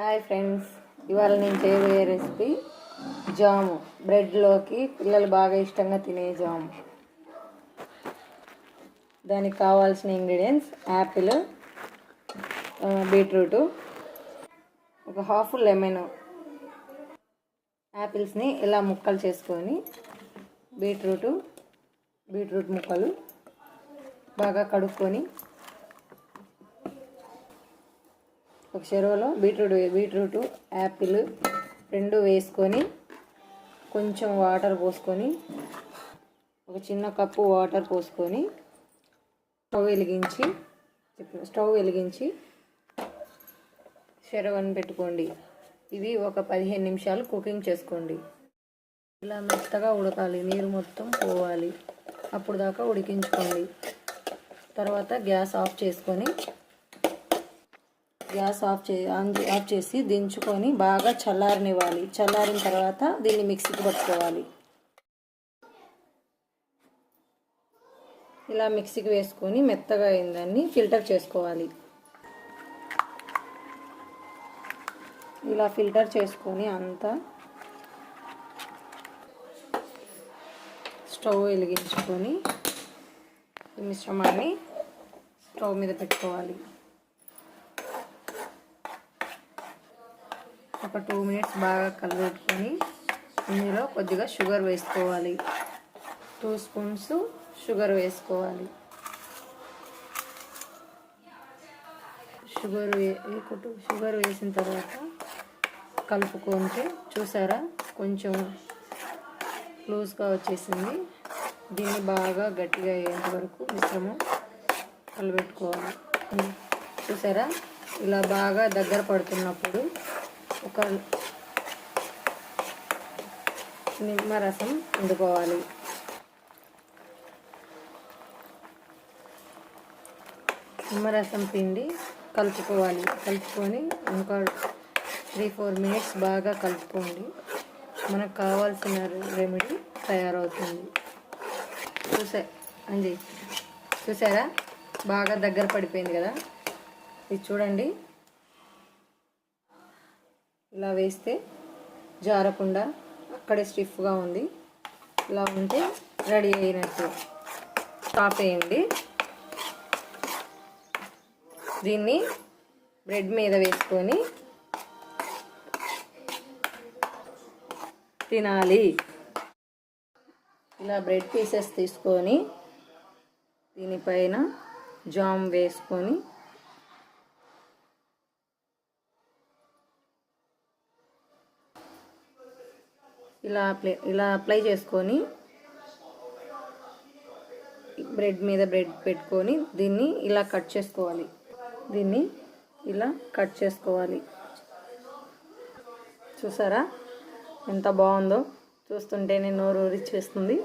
Hi friends, ఇవాళ నేను చేయబోయే రెసిపీ జాము. బ్రెడ్లోకి పిల్లలు బాగా ఇష్టంగా తినే జాము. దానికి కావాల్సిన ఇంగ్రీడియంట్స్: యాపిల్, బీట్రూటు, ఒక హాఫ్ లెమన్. యాపిల్స్ని ఇలా ముక్కలు చేసుకొని బీట్రూట్ ముక్కలు బాగా కడుక్కొని ఒక చెరువులో బీట్రూట్ యాపిల్ రెండు వేసుకొని కొంచెం వాటర్ పోసుకొని ఒక చిన్న కప్పు వాటర్ పోసుకొని స్టవ్ వెలిగించి చెరువుని పెట్టుకోండి. ఇది ఒక 15 నిమిషాలు కుకింగ్ చేసుకోండి. ఇలా మెత్తగా ఉడకాలి, నీరు మొత్తం పోవాలి. అప్పుడు దాకా ఉడికించుకోండి. తర్వాత గ్యాస్ ఆఫ్ చేసి దించుకొని బాగా చల్లారనివ్వాలి. చల్లారిన తర్వాత దీన్ని మిక్సీకి పట్టుకోవాలి. ఇలా మిక్సీకి వేసుకొని మెత్తగా అయిందాన్ని ఫిల్టర్ చేసుకోవాలి. ఇలా ఫిల్టర్ చేసుకొని అంతా స్టవ్ వెలిగించుకొని ఈ మిశ్రమాన్ని స్టవ్ మీద పెట్టుకోవాలి. ఒక 2 మినిట్స్ బాగా కలుపుకొని ఇందులో కొద్దిగా షుగర్ వేసుకోవాలి. 2 స్పూన్స్ షుగర్ వేసుకోవాలి. షుగర్ వేసిన తర్వాత కలుపుకుంటే చూసారా, కొంచెం లూజ్గా వచ్చేసింది. దీన్ని బాగా గట్టిగా అయ్యేంత వరకు మిశ్రమం కలబెట్టుకోవాలి. చూసారా, ఇలా బాగా దగ్గర పడుతున్నప్పుడు ఒక నిమ్మరసం వండుకోవాలి. నిమ్మరసం పిండి కలుపుకొని ఇంకా 3-4 మినిట్స్ బాగా కలుపుకోండి. మనకు కావాల్సిన రెమెడీ తయారవుతుంది. చూసారా, బాగా దగ్గర పడిపోయింది కదా. ఇది చూడండి, ఇలా వేస్తే జారకుండా అక్కడే స్టిఫ్గా ఉంది. ఇలా ఉంటే రెడీ అయినట్టు. స్టాప్ వేయండి. దీన్ని బ్రెడ్ మీద వేసుకొని తినాలి. ఇలా బ్రెడ్ పీసెస్ తీసుకొని దీనిపైన జామ్ వేసుకొని ఇలా అప్లై చేసుకొని బ్రెడ్ మీద బ్రెడ్ పెట్టుకొని దీన్ని ఇలా కట్ చేసుకోవాలి. చూసారా ఎంత బాగుందో, చూస్తుంటేనే నోరు ఊరిచ్చేస్తుంది.